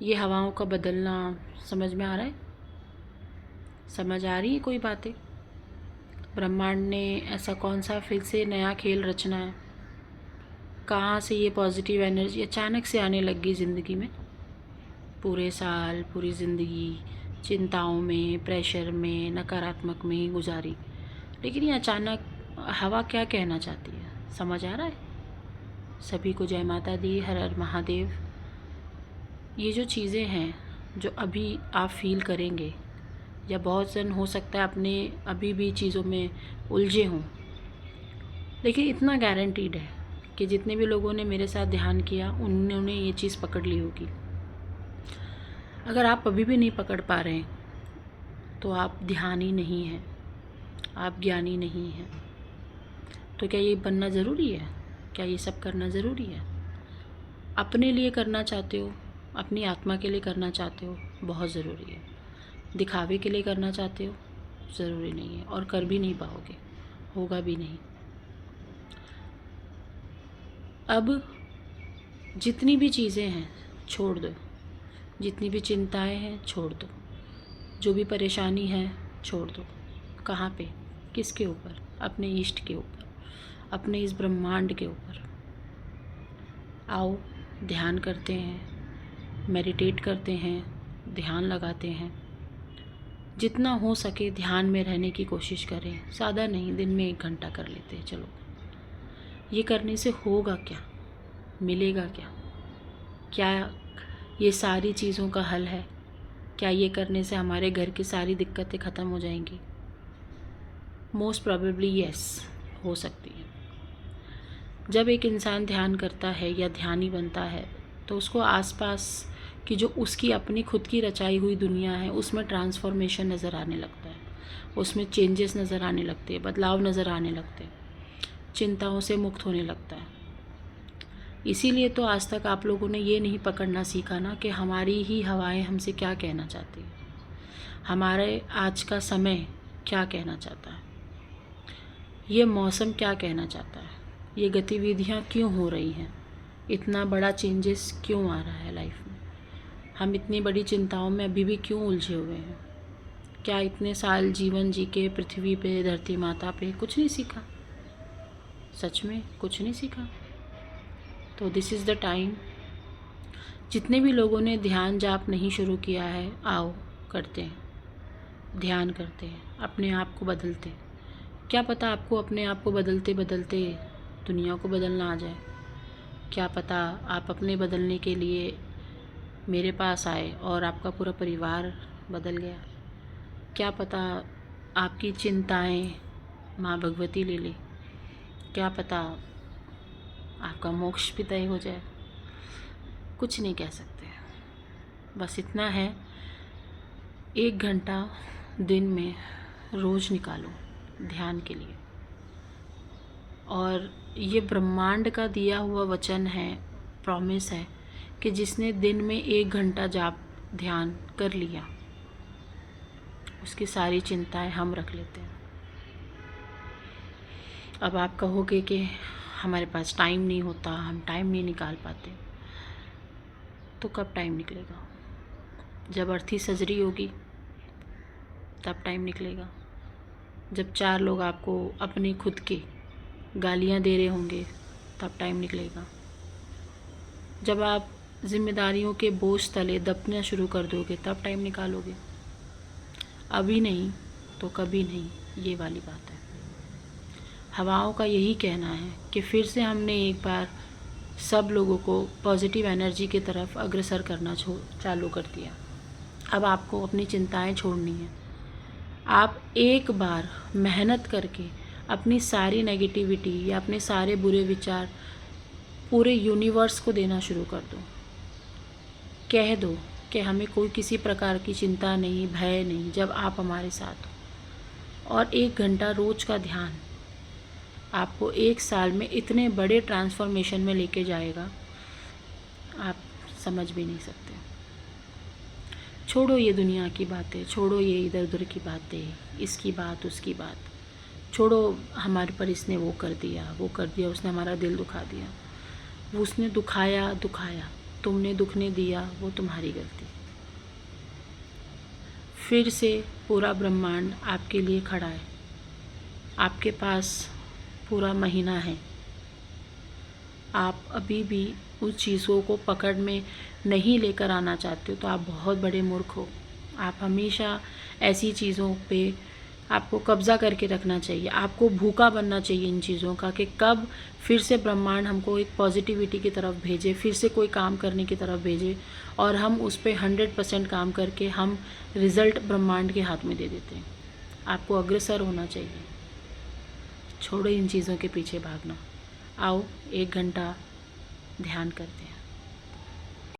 ये हवाओं का बदलना समझ में आ रहा है? समझ आ रही है कोई बातें? ब्रह्मांड ने ऐसा कौन सा फिर से नया खेल रचना है? कहाँ से ये पॉजिटिव एनर्जी अचानक से आने लग गई ज़िंदगी में? पूरे साल, पूरी ज़िंदगी चिंताओं में, प्रेशर में, नकारात्मक में ही गुजारी, लेकिन ये अचानक हवा क्या कहना चाहती है? समझ आ रहा है? सभी को जय माता दी, हर हर महादेव। ये जो चीज़ें हैं जो अभी आप फील करेंगे, या बहुत जन हो सकता है अपने अभी भी चीज़ों में उलझे हों, लेकिन इतना गारंटीड है कि जितने भी लोगों ने मेरे साथ ध्यान किया उन्होंने ये चीज़ पकड़ ली होगी। अगर आप अभी भी नहीं पकड़ पा रहे हैं तो आप ध्यानी नहीं हैं, आप ज्ञानी नहीं हैं। तो क्या ये बनना ज़रूरी है? क्या ये सब करना ज़रूरी है? अपने लिए करना चाहते हो, अपनी आत्मा के लिए करना चाहते हो, बहुत ज़रूरी है। दिखावे के लिए करना चाहते हो, ज़रूरी नहीं है, और कर भी नहीं पाओगे, होगा भी नहीं। अब जितनी भी चीज़ें हैं छोड़ दो, जितनी भी चिंताएं हैं छोड़ दो, जो भी परेशानी है छोड़ दो। कहाँ पे? किसके ऊपर? अपने इष्ट के ऊपर, अपने इस ब्रह्मांड के ऊपर। आओ ध्यान करते हैं, मेडिटेट करते हैं, ध्यान लगाते हैं। जितना हो सके ध्यान में रहने की कोशिश करें। ज़्यादा नहीं, दिन में 1 घंटा कर लेते हैं। चलो, ये करने से होगा क्या? मिलेगा क्या? क्या ये सारी चीज़ों का हल है? क्या ये करने से हमारे घर की सारी दिक्कतें ख़त्म हो जाएंगी? मोस्ट प्रोबेबली यस, हो सकती है। जब एक इंसान ध्यान करता है या ध्यानी बनता है तो उसको आसपास की जो उसकी अपनी खुद की रचाई हुई दुनिया है उसमें ट्रांसफॉर्मेशन नज़र आने लगता है, उसमें चेंजेस नज़र आने लगते हैं, बदलाव नज़र आने लगते हैं, चिंताओं से मुक्त होने लगता है। इसीलिए तो आज तक आप लोगों ने ये नहीं पकड़ना सीखा ना कि हमारी ही हवाएं हमसे क्या कहना चाहती हैं, हमारे आज का समय क्या कहना चाहता है, ये मौसम क्या कहना चाहता है, ये गतिविधियाँ क्यों हो रही हैं, इतना बड़ा चेंजेस क्यों आ रहा है लाइफ में, हम इतनी बड़ी चिंताओं में अभी भी क्यों उलझे हुए हैं। क्या इतने साल जीवन जी के पृथ्वी पे, धरती माता पे कुछ नहीं सीखा? सच में कुछ नहीं सीखा? तो दिस इज़ द टाइम। जितने भी लोगों ने ध्यान जाप नहीं शुरू किया है, आओ करते हैं, ध्यान करते हैं, अपने आप को बदलते हैं। क्या पता आपको अपने आप को बदलते बदलते दुनिया को बदलना आ जाए। क्या पता आप अपने बदलने के लिए मेरे पास आए और आपका पूरा परिवार बदल गया। क्या पता आपकी चिंताएं माँ भगवती ले ले। क्या पता आपका मोक्ष भी तय हो जाए। कुछ नहीं कह सकते। बस इतना है, 1 घंटा दिन में रोज़ निकालो ध्यान के लिए। और ये ब्रह्मांड का दिया हुआ वचन है, प्रॉमिस है कि जिसने दिन में 1 घंटा जाप ध्यान कर लिया उसकी सारी चिंताएं हम रख लेते हैं। अब आप कहोगे कि हमारे पास टाइम नहीं होता, हम टाइम नहीं निकाल पाते। तो कब टाइम निकलेगा? जब अर्थी सजरी होगी तब टाइम निकलेगा। जब 4 लोग आपको अपने खुद के गालियां दे रहे होंगे तब टाइम निकलेगा। जब आप जिम्मेदारियों के बोझ तले दबना शुरू कर दोगे तब टाइम निकालोगे। अभी नहीं तो कभी नहीं, ये वाली बात है। हवाओं का यही कहना है कि फिर से हमने एक बार सब लोगों को पॉजिटिव एनर्जी की तरफ अग्रसर करना चालू कर दिया। अब आपको अपनी चिंताएं छोड़नी है। आप एक बार मेहनत करके अपनी सारी नेगेटिविटी या अपने सारे बुरे विचार पूरे यूनिवर्स को देना शुरू कर दो। कह दो कि हमें कोई किसी प्रकार की चिंता नहीं, भय नहीं, जब आप हमारे साथ हो। और 1 घंटा रोज का ध्यान आपको 1 साल में इतने बड़े ट्रांसफॉर्मेशन में लेके जाएगा, आप समझ भी नहीं सकते। छोड़ो ये दुनिया की बातें, छोड़ो ये इधर उधर की बातें, इसकी बात उसकी बात छोड़ो। हमारे पर इसने वो कर दिया, वो कर दिया, उसने हमारा दिल दुखा दिया, वो उसने दुखाया। तुमने दुखने दिया वो तुम्हारी गलती। फिर से पूरा ब्रह्मांड आपके लिए खड़ा है, आपके पास पूरा महीना है। आप अभी भी उस चीज़ों को पकड़ में नहीं लेकर आना चाहते हो तो आप बहुत बड़े मूर्ख हो। आप हमेशा ऐसी चीज़ों पे आपको कब्ज़ा करके रखना चाहिए, आपको भूखा बनना चाहिए इन चीज़ों का कि कब फिर से ब्रह्मांड हमको एक पॉजिटिविटी की तरफ भेजे, फिर से कोई काम करने की तरफ भेजे और हम उस पर 100% काम करके हम रिज़ल्ट ब्रह्मांड के हाथ में दे देते हैं। आपको अग्रसर होना चाहिए, छोड़ो इन चीज़ों के पीछे भागना। आओ 1 घंटा ध्यान करते हैं।